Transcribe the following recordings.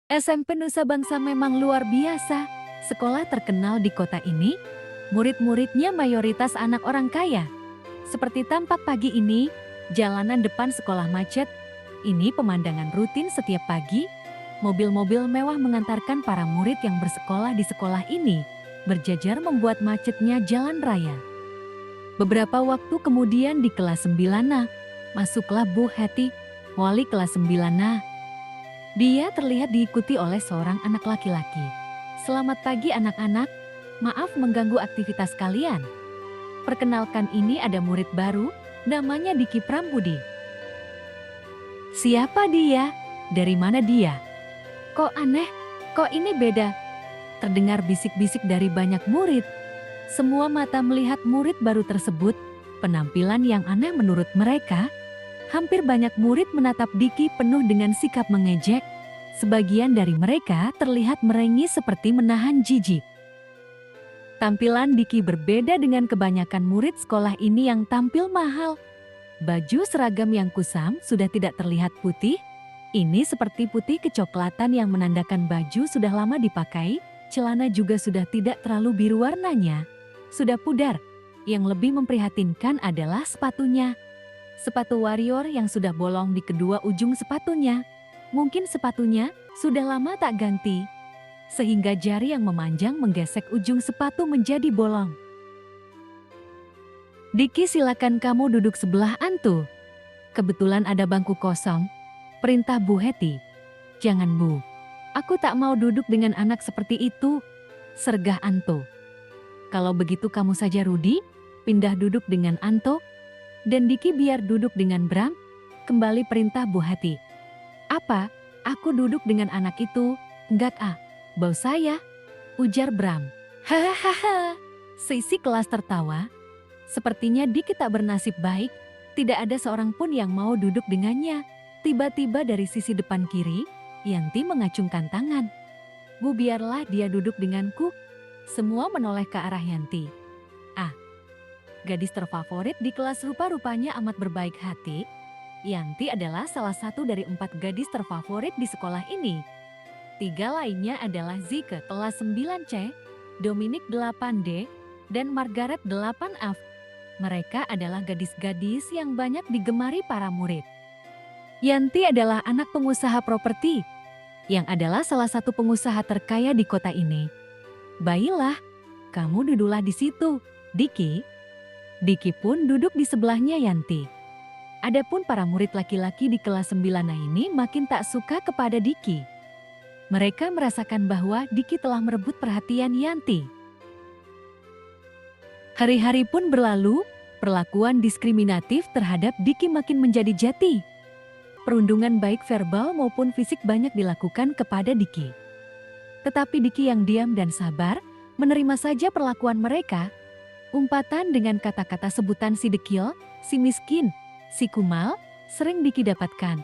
SMP Nusa Bangsa memang luar biasa. Sekolah terkenal di kota ini, murid-muridnya mayoritas anak orang kaya. Seperti tampak pagi ini, jalanan depan sekolah macet. Ini pemandangan rutin setiap pagi. Mobil-mobil mewah mengantarkan para murid yang bersekolah di sekolah ini, berjajar membuat macetnya jalan raya. Beberapa waktu kemudian di kelas 9A, masuklah Bu Heti, wali kelas 9A. Dia terlihat diikuti oleh seorang anak laki-laki. "Selamat pagi anak-anak, maaf mengganggu aktivitas kalian. Perkenalkan, ini ada murid baru, namanya Diki Prambudi." "Siapa dia? Dari mana dia? Kok aneh? Kok ini beda?" Terdengar bisik-bisik dari banyak murid. Semua mata melihat murid baru tersebut, penampilan yang aneh menurut mereka. Hampir banyak murid menatap Diki penuh dengan sikap mengejek. Sebagian dari mereka terlihat merengis seperti menahan jijik. Tampilan Diki berbeda dengan kebanyakan murid sekolah ini yang tampil mahal. Baju seragam yang kusam sudah tidak terlihat putih. Ini seperti putih kecoklatan yang menandakan baju sudah lama dipakai. Celana juga sudah tidak terlalu biru warnanya, sudah pudar. Yang lebih memprihatinkan adalah sepatunya. Sepatu warrior yang sudah bolong di kedua ujung sepatunya. Mungkin sepatunya sudah lama tak ganti, sehingga jari yang memanjang menggesek ujung sepatu menjadi bolong. "Diki, silakan kamu duduk sebelah Antu. Kebetulan ada bangku kosong," perintah Bu Heti. "Jangan Bu, aku tak mau duduk dengan anak seperti itu," sergah Anto. "Kalau begitu kamu saja Rudi, pindah duduk dengan Anto. Dan Diki biar duduk dengan Bram," kembali perintah Bu Heti. "Apa? Aku duduk dengan anak itu? Enggak ah, bau saya," ujar Bram. "Hahaha." Seisi kelas tertawa. Sepertinya Diki tak bernasib baik, tidak ada seorang pun yang mau duduk dengannya. Tiba-tiba dari sisi depan kiri, Yanti mengacungkan tangan. "Bu, biarlah dia duduk denganku." Semua menoleh ke arah Yanti. Ah, gadis terfavorit di kelas rupa-rupanya amat berbaik hati. Yanti adalah salah satu dari 4 gadis terfavorit di sekolah ini. 3 lainnya adalah Zike kelas 9C, Dominic 8D, dan Margaret 8F. Mereka adalah gadis-gadis yang banyak digemari para murid. Yanti adalah anak pengusaha properti, yang adalah salah satu pengusaha terkaya di kota ini. "Baiklah, kamu duduklah di situ, Diki." Diki pun duduk di sebelahnya Yanti. Adapun para murid laki-laki di kelas 9A ini makin tak suka kepada Diki. Mereka merasakan bahwa Diki telah merebut perhatian Yanti. Hari-hari pun berlalu, perlakuan diskriminatif terhadap Diki makin menjadi jati. Perundungan baik verbal maupun fisik banyak dilakukan kepada Diki. Tetapi Diki yang diam dan sabar, menerima saja perlakuan mereka. Umpatan dengan kata-kata sebutan si dekil, si miskin, si kumal, sering Diki dapatkan.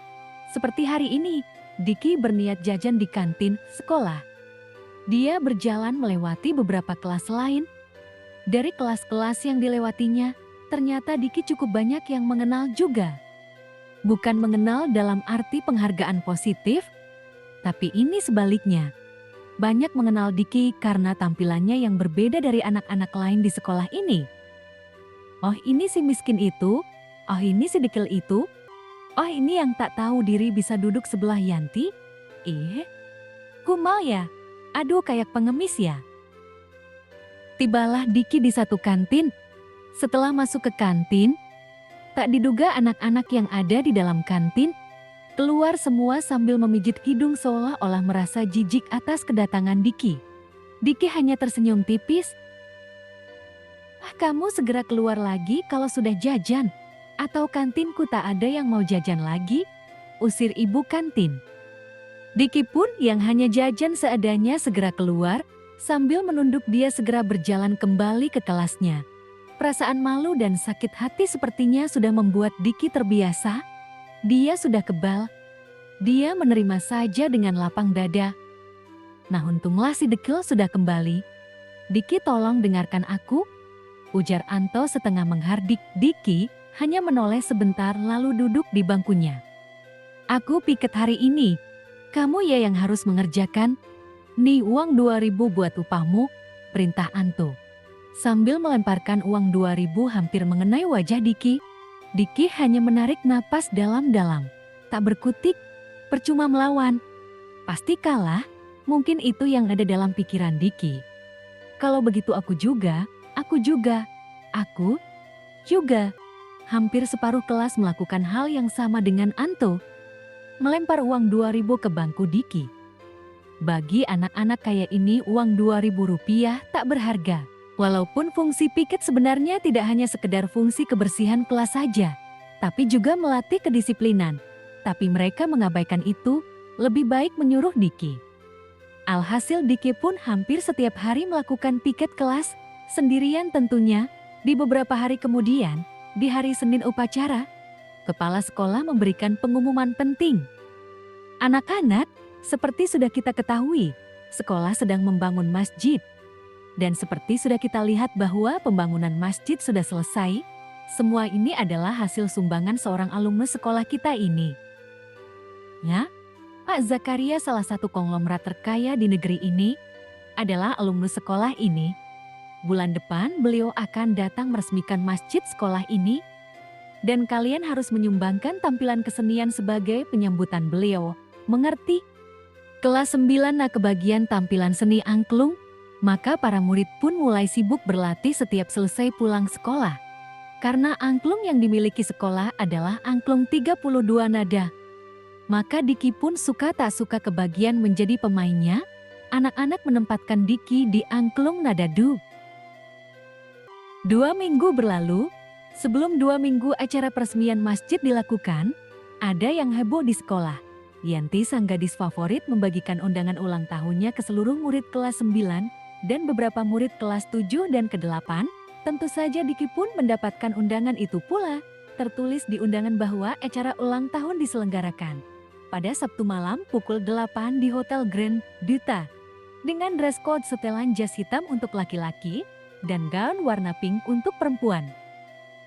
Seperti hari ini, Diki berniat jajan di kantin sekolah. Dia berjalan melewati beberapa kelas lain. Dari kelas-kelas yang dilewatinya, ternyata Diki cukup banyak yang mengenal juga. Bukan mengenal dalam arti penghargaan positif, tapi ini sebaliknya. Banyak mengenal Diki karena tampilannya yang berbeda dari anak-anak lain di sekolah ini. "Oh, ini si miskin itu. Oh, ini si dekil itu. Oh, ini yang tak tahu diri bisa duduk sebelah Yanti. Ih, kumal ya. Aduh, kayak pengemis ya." Tibalah Diki di satu kantin. Setelah masuk ke kantin, tak diduga anak-anak yang ada di dalam kantin keluar semua sambil memijit hidung seolah-olah merasa jijik atas kedatangan Diki. Diki hanya tersenyum tipis. "Ah, kamu segera keluar lagi kalau sudah jajan. Atau kantinku tak ada yang mau jajan lagi?" usir ibu kantin. Diki pun yang hanya jajan seadanya segera keluar, sambil menunduk dia segera berjalan kembali ke kelasnya. Perasaan malu dan sakit hati sepertinya sudah membuat Diki terbiasa. Dia sudah kebal. Dia menerima saja dengan lapang dada. "Nah, untunglah si dekil sudah kembali. Diki, tolong dengarkan aku," ujar Anto setengah menghardik. Diki hanya menoleh sebentar lalu duduk di bangkunya. "Aku piket hari ini. Kamu ya yang harus mengerjakan. Nih uang 2.000 buat upahmu, perintah Anto. Sambil melemparkan uang 2.000 hampir mengenai wajah Diki, Diki hanya menarik napas dalam-dalam. Tak berkutik, percuma melawan. Pasti kalah, mungkin itu yang ada dalam pikiran Diki. Kalau begitu aku juga. Aku juga. Hampir separuh kelas melakukan hal yang sama dengan Anto. Melempar uang 2.000 ke bangku Diki. Bagi anak-anak kayak ini uang 2.000 rupiah tak berharga. Walaupun fungsi piket sebenarnya tidak hanya sekedar fungsi kebersihan kelas saja, tapi juga melatih kedisiplinan. Tapi mereka mengabaikan itu, lebih baik menyuruh Diki. Alhasil Diki pun hampir setiap hari melakukan piket kelas, sendirian tentunya. Di beberapa hari kemudian, di hari Senin upacara, kepala sekolah memberikan pengumuman penting. Anak-anak, seperti sudah kita ketahui, sekolah sedang membangun masjid. Dan seperti sudah kita lihat bahwa pembangunan masjid sudah selesai, semua ini adalah hasil sumbangan seorang alumnus sekolah kita ini. Ya, Pak Zakaria salah satu konglomerat terkaya di negeri ini, adalah alumnus sekolah ini. Bulan depan beliau akan datang meresmikan masjid sekolah ini, dan kalian harus menyumbangkan tampilan kesenian sebagai penyambutan beliau. Mengerti? Kelas 9 kebagian tampilan seni angklung, maka para murid pun mulai sibuk berlatih setiap selesai pulang sekolah. Karena angklung yang dimiliki sekolah adalah angklung 32 nada. Maka Diki pun suka tak suka kebagian menjadi pemainnya, anak-anak menempatkan Diki di angklung nada du. 2 minggu berlalu, sebelum 2 minggu acara peresmian masjid dilakukan, ada yang heboh di sekolah. Yanti sang gadis favorit membagikan undangan ulang tahunnya ke seluruh murid kelas 9 dan beberapa murid kelas 7 dan ke-8. Tentu saja Diki pun mendapatkan undangan itu pula. Tertulis di undangan bahwa acara ulang tahun diselenggarakan pada Sabtu malam pukul 8 di Hotel Grand Duta. Dengan dress code setelan jas hitam untuk laki-laki dan gaun warna pink untuk perempuan.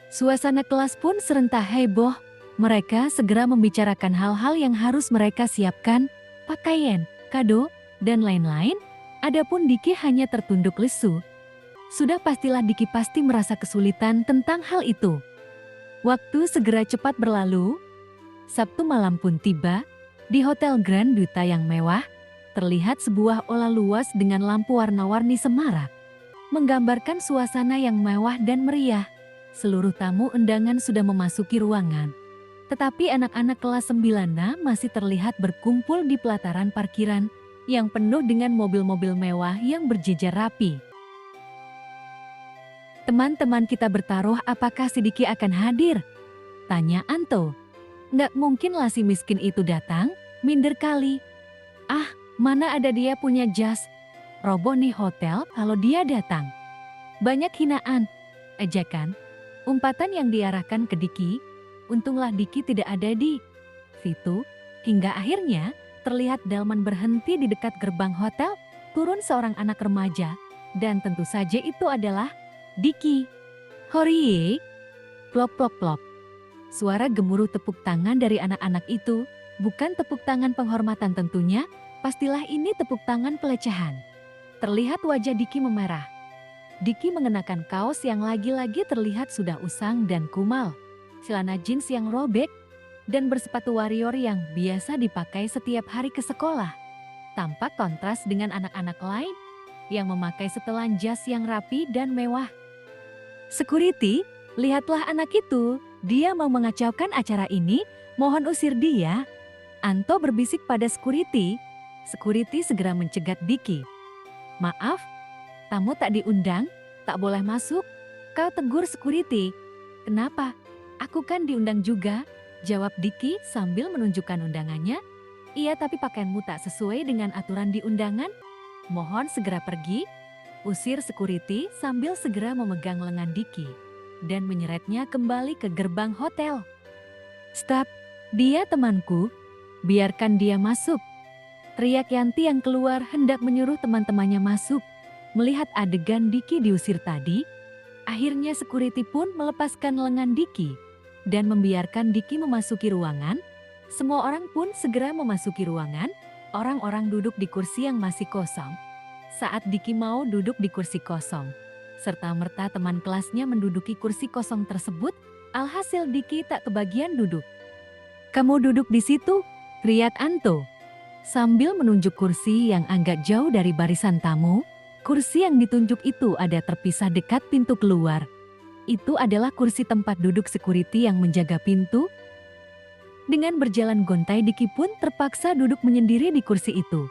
Suasana kelas pun serentak heboh. Mereka segera membicarakan hal-hal yang harus mereka siapkan, pakaian, kado, dan lain-lain. Adapun Diki hanya tertunduk lesu. Sudah pastilah Diki pasti merasa kesulitan tentang hal itu. Waktu segera cepat berlalu. Sabtu malam pun tiba. Di Hotel Grand Duta yang mewah, terlihat sebuah aula luas dengan lampu warna-warni semarak. Menggambarkan suasana yang mewah dan meriah. Seluruh tamu undangan sudah memasuki ruangan. Tetapi anak-anak kelas 9 masih terlihat berkumpul di pelataran parkiran yang penuh dengan mobil-mobil mewah yang berjejer rapi. Teman-teman kita bertaruh apakah si Diki akan hadir? Tanya Anto. Nggak mungkinlah si miskin itu datang, minder kali. Ah, mana ada dia punya jas. Roboh nih hotel kalau dia datang. Banyak hinaan, ejekan, umpatan yang diarahkan ke Diki. Untunglah Diki tidak ada di situ, hingga akhirnya terlihat Dalman berhenti di dekat gerbang hotel, turun seorang anak remaja, dan tentu saja itu adalah Diki. Horie, plop plop plop. Suara gemuruh tepuk tangan dari anak-anak itu, bukan tepuk tangan penghormatan tentunya, pastilah ini tepuk tangan pelecehan. Terlihat wajah Diki memerah. Diki mengenakan kaos yang lagi-lagi terlihat sudah usang dan kumal, celana jeans yang robek, dan bersepatu warrior yang biasa dipakai setiap hari ke sekolah. Tampak kontras dengan anak-anak lain yang memakai setelan jas yang rapi dan mewah. Security, lihatlah anak itu, dia mau mengacaukan acara ini, mohon usir dia. Anto berbisik pada security. Security segera mencegat Diki. Maaf, tamu tak diundang, tak boleh masuk. Kau tegur security. Kenapa? Aku kan diundang juga. Jawab Diki sambil menunjukkan undangannya. Iya, tapi pakaianmu tak sesuai dengan aturan di undangan. Mohon segera pergi. Usir security sambil segera memegang lengan Diki dan menyeretnya kembali ke gerbang hotel. Stop, dia temanku. Biarkan dia masuk. Teriak Yanti yang keluar hendak menyuruh teman-temannya masuk. Melihat adegan Diki diusir tadi, akhirnya security pun melepaskan lengan Diki dan membiarkan Diki memasuki ruangan. Semua orang pun segera memasuki ruangan. Orang-orang duduk di kursi yang masih kosong. Saat Diki mau duduk di kursi kosong, serta-merta teman kelasnya menduduki kursi kosong tersebut, alhasil Diki tak kebagian duduk. "Kamu duduk di situ," teriak Anto. Sambil menunjuk kursi yang agak jauh dari barisan tamu, kursi yang ditunjuk itu ada terpisah dekat pintu keluar. Itu adalah kursi tempat duduk security yang menjaga pintu. Dengan berjalan gontai, Diki pun terpaksa duduk menyendiri di kursi itu.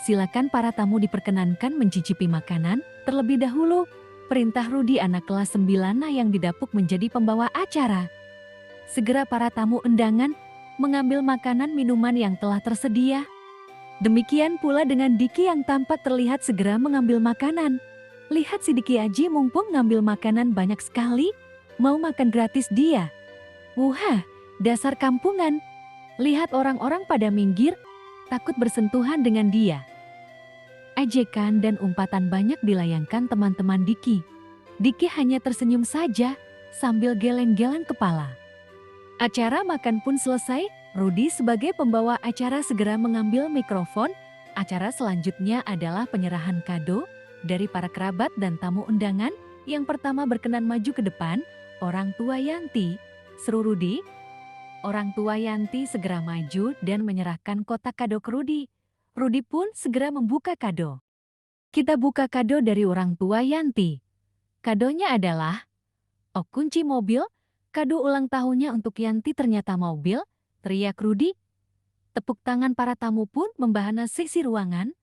"Silakan para tamu diperkenankan mencicipi makanan terlebih dahulu," perintah Rudi anak kelas 9 yang didapuk menjadi pembawa acara. Segera para tamu undangan mengambil makanan minuman yang telah tersedia. Demikian pula dengan Diki yang tampak terlihat segera mengambil makanan. Lihat si Diki Aji mumpung ngambil makanan banyak sekali, mau makan gratis dia. Wah, dasar kampungan. Lihat orang-orang pada minggir, takut bersentuhan dengan dia. Ejekan dan umpatan banyak dilayangkan teman-teman Diki. Diki hanya tersenyum saja sambil geleng-geleng kepala. Acara makan pun selesai. Rudi sebagai pembawa acara segera mengambil mikrofon. Acara selanjutnya adalah penyerahan kado dari para kerabat dan tamu undangan. Yang pertama berkenan maju ke depan, orang tua Yanti, seru Rudi. Orang tua Yanti segera maju dan menyerahkan kotak kado ke Rudi. Rudi pun segera membuka kado. "Kita buka kado dari orang tua Yanti. Kadonya adalah, oh, kunci mobil. Kado ulang tahunnya untuk Yanti ternyata mobil," teriak Rudi. Tepuk tangan para tamu pun membahana sisi ruangan.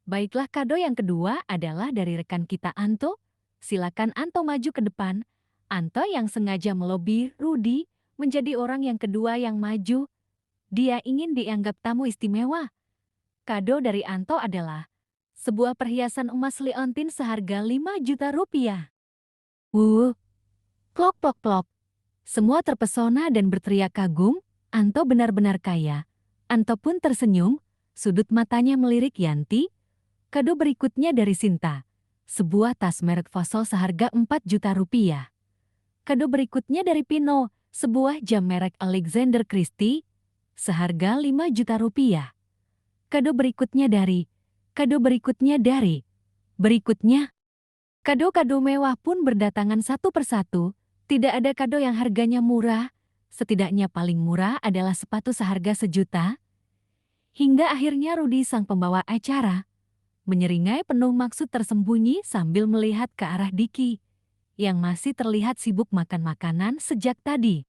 "Baiklah, kado yang kedua adalah dari rekan kita Anto. Silakan Anto maju ke depan." Anto yang sengaja melobi Rudi menjadi orang yang kedua yang maju. Dia ingin dianggap tamu istimewa. Kado dari Anto adalah sebuah perhiasan emas liontin seharga 5 juta rupiah. Plok plok plok. Semua terpesona dan berteriak kagum. Anto benar-benar kaya. Anto pun tersenyum, sudut matanya melirik Yanti. Kado berikutnya dari Sinta, sebuah tas merek Fossil seharga 4 juta rupiah. Kado berikutnya dari Pino, sebuah jam merek Alexander Christie, seharga 5 juta rupiah. Kado berikutnya dari, berikutnya. Kado-kado mewah pun berdatangan satu persatu. Tidak ada kado yang harganya murah. Setidaknya paling murah adalah sepatu seharga 1 juta. Hingga akhirnya Rudi sang pembawa acara menyeringai penuh maksud tersembunyi sambil melihat ke arah Diki yang masih terlihat sibuk makan makanan sejak tadi.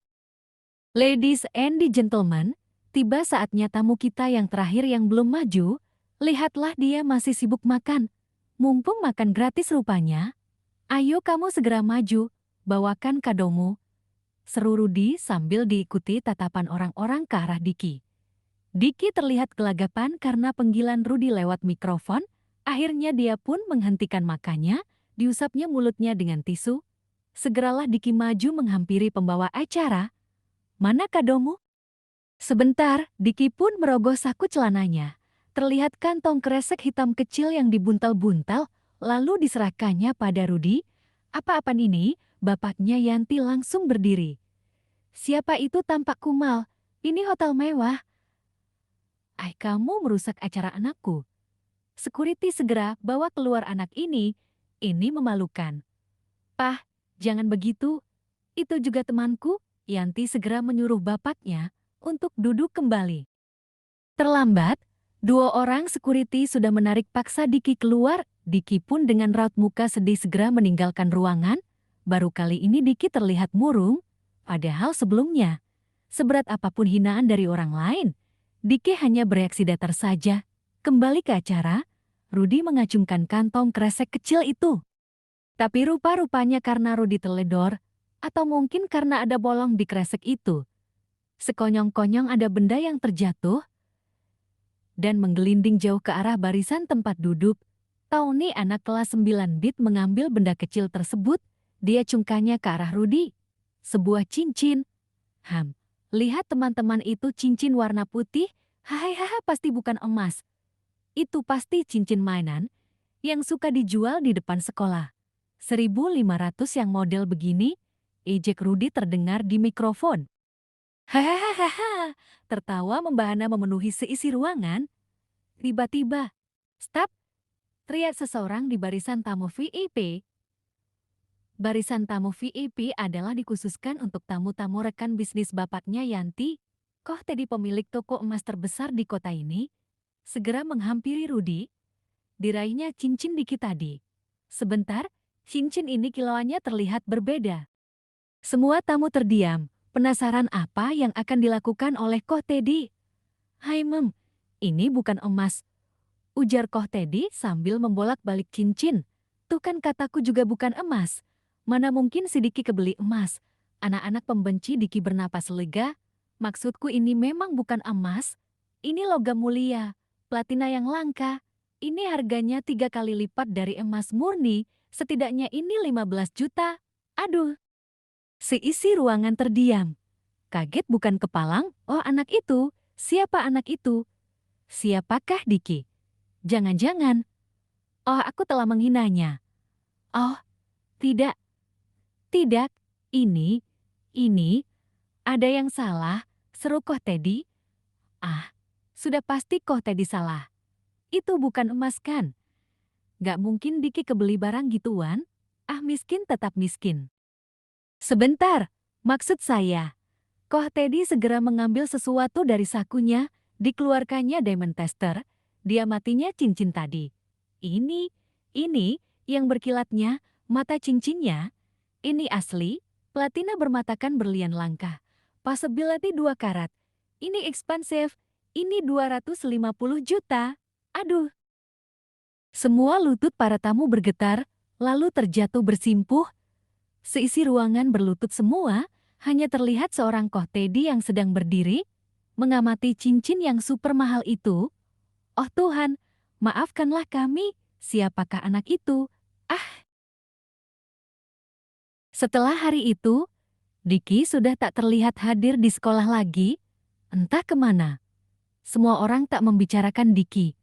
"Ladies and gentlemen, tiba saatnya tamu kita yang terakhir yang belum maju. Lihatlah dia masih sibuk makan. Mumpung makan gratis rupanya. Ayo kamu segera maju, bawakan kadomu," seru Rudi sambil diikuti tatapan orang-orang ke arah Diki. Diki terlihat gelagapan karena panggilan Rudi lewat mikrofon. Akhirnya dia pun menghentikan makannya, diusapnya mulutnya dengan tisu. Segeralah Diki maju menghampiri pembawa acara. "Mana kadomu?" Sebentar, Diki pun merogoh saku celananya. Terlihat kantong kresek hitam kecil yang dibuntal-buntal, lalu diserahkannya pada Rudi. "Apa-apaan ini?" Bapaknya Yanti langsung berdiri. "Siapa itu tampak kumal? Ini hotel mewah." Kamu merusak acara anakku." Security segera bawa keluar anak ini memalukan." "Pah, jangan begitu. Itu juga temanku." Yanti segera menyuruh bapaknya untuk duduk kembali. Terlambat, 2 orang security sudah menarik paksa Diki keluar. Diki pun dengan raut muka sedih segera meninggalkan ruangan. Baru kali ini Diki terlihat murung, padahal sebelumnya, seberat apapun hinaan dari orang lain, Diki hanya bereaksi datar saja. Kembali ke acara, Rudi mengacungkan kantong kresek kecil itu. Tapi rupa-rupanya karena Rudi teledor, atau mungkin karena ada bolong di kresek itu, sekonyong-konyong ada benda yang terjatuh dan menggelinding jauh ke arah barisan tempat duduk. Tony anak kelas 9 bit mengambil benda kecil tersebut. Dia cungkanya ke arah Rudi. Sebuah cincin. Lihat teman-teman, itu cincin warna putih. Hahaha, pasti bukan emas. Itu pasti cincin mainan yang suka dijual di depan sekolah. 1.500 yang model begini, ejek Rudi terdengar di mikrofon. Hahaha, tertawa membahana memenuhi seisi ruangan. Tiba-tiba, stop, teriak seseorang di barisan tamu VIP. Barisan tamu VIP adalah dikhususkan untuk tamu-tamu rekan bisnis bapaknya Yanti. Koh Teddy pemilik toko emas terbesar di kota ini, segera menghampiri Rudi. Diraihnya cincin Diki tadi. Sebentar, cincin ini kilauannya terlihat berbeda. Semua tamu terdiam, penasaran apa yang akan dilakukan oleh Koh Teddy. Hai Mem, ini bukan emas, ujar Koh Teddy sambil membolak-balik cincin. Tuh kan kataku juga bukan emas. Mana mungkin si Diki kebeli emas. Anak-anak pembenci Diki bernapas lega. Maksudku ini memang bukan emas. Ini logam mulia, platina yang langka. Ini harganya 3 kali lipat dari emas murni. Setidaknya ini 15 juta. Aduh. Seisi ruangan terdiam. Kaget bukan kepalang, oh anak itu. Siapa anak itu? Siapakah Diki? Jangan-jangan. Oh, aku telah menghinanya. Oh, tidak, tidak. Ini, ada yang salah, seru Koh Teddy. Ah, sudah pasti Koh Teddy salah. Itu bukan emas kan? Gak mungkin Diki kebeli barang gituan. Ah, miskin tetap miskin. Sebentar, maksud saya. Koh Teddy segera mengambil sesuatu dari sakunya, dikeluarkannya diamond tester, dia matinya cincin tadi. Ini, yang berkilatnya, mata cincinnya, ini asli, platina bermatakan berlian langka. Possibility 2 karat, ini expensive, ini 250 juta. Aduh. Semua lutut para tamu bergetar, lalu terjatuh bersimpuh. Seisi ruangan berlutut semua, hanya terlihat seorang Koh Teddy yang sedang berdiri, mengamati cincin yang super mahal itu. Oh Tuhan, maafkanlah kami, siapakah anak itu? Ah, setelah hari itu, Diki sudah tak terlihat hadir di sekolah lagi, entah kemana. Semua orang tak membicarakan Diki.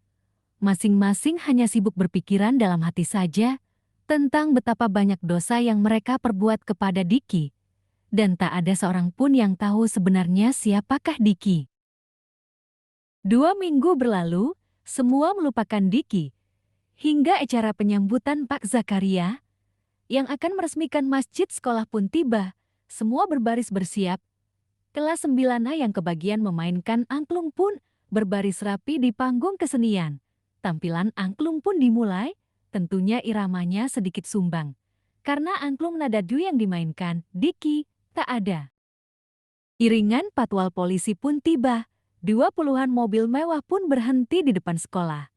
Masing-masing hanya sibuk berpikiran dalam hati saja tentang betapa banyak dosa yang mereka perbuat kepada Diki. Dan tak ada seorang pun yang tahu sebenarnya siapakah Diki. 2 minggu berlalu, semua melupakan Diki. Hingga acara penyambutan Pak Zakaria yang akan meresmikan masjid sekolah pun tiba. Semua berbaris bersiap. Kelas 9A yang kebagian memainkan angklung pun berbaris rapi di panggung kesenian. Tampilan angklung pun dimulai, tentunya iramanya sedikit sumbang. Karena angklung nadadu yang dimainkan, Diki, tak ada. Iringan patwal polisi pun tiba. 20-an mobil mewah pun berhenti di depan sekolah.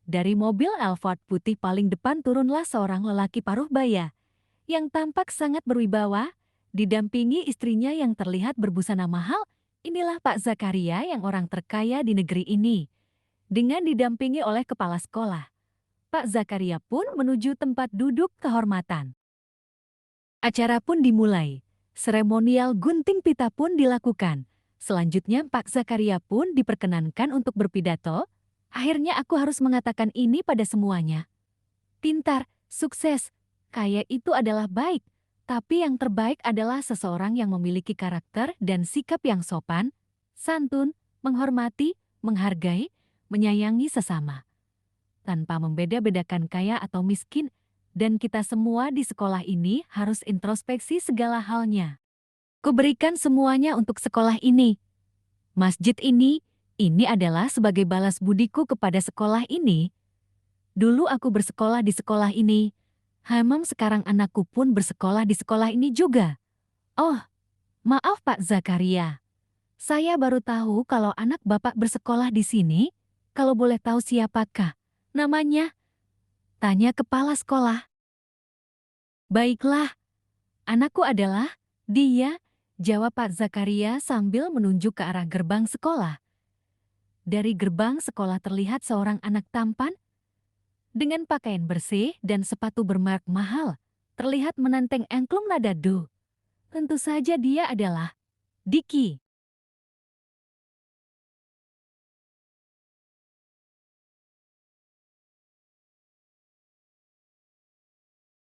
Dari mobil Alphard putih paling depan turunlah seorang lelaki paruh baya, yang tampak sangat berwibawa, didampingi istrinya yang terlihat berbusana mahal. Inilah Pak Zakaria yang orang terkaya di negeri ini. Dengan didampingi oleh kepala sekolah, Pak Zakaria pun menuju tempat duduk kehormatan. Acara pun dimulai. Seremonial gunting pita pun dilakukan. Selanjutnya Pak Zakaria pun diperkenankan untuk berpidato. Akhirnya aku harus mengatakan ini pada semuanya. Pintar, sukses, kaya itu adalah baik. Tapi yang terbaik adalah seseorang yang memiliki karakter dan sikap yang sopan, santun, menghormati, menghargai, menyayangi sesama. Tanpa membeda-bedakan kaya atau miskin, dan kita semua di sekolah ini harus introspeksi segala halnya. Kuberikan semuanya untuk sekolah ini. Masjid ini adalah sebagai balas budiku kepada sekolah ini. Dulu aku bersekolah di sekolah ini. Hamam sekarang anakku pun bersekolah di sekolah ini juga. Oh, maaf Pak Zakaria. Saya baru tahu kalau anak Bapak bersekolah di sini. Kalau boleh tahu siapakah namanya? Tanya kepala sekolah. Baiklah, anakku adalah dia, jawab Pak Zakaria sambil menunjuk ke arah gerbang sekolah. Dari gerbang sekolah terlihat seorang anak tampan dengan pakaian bersih dan sepatu bermerek mahal, terlihat menenteng angklung nadadu. Tentu saja dia adalah Diki.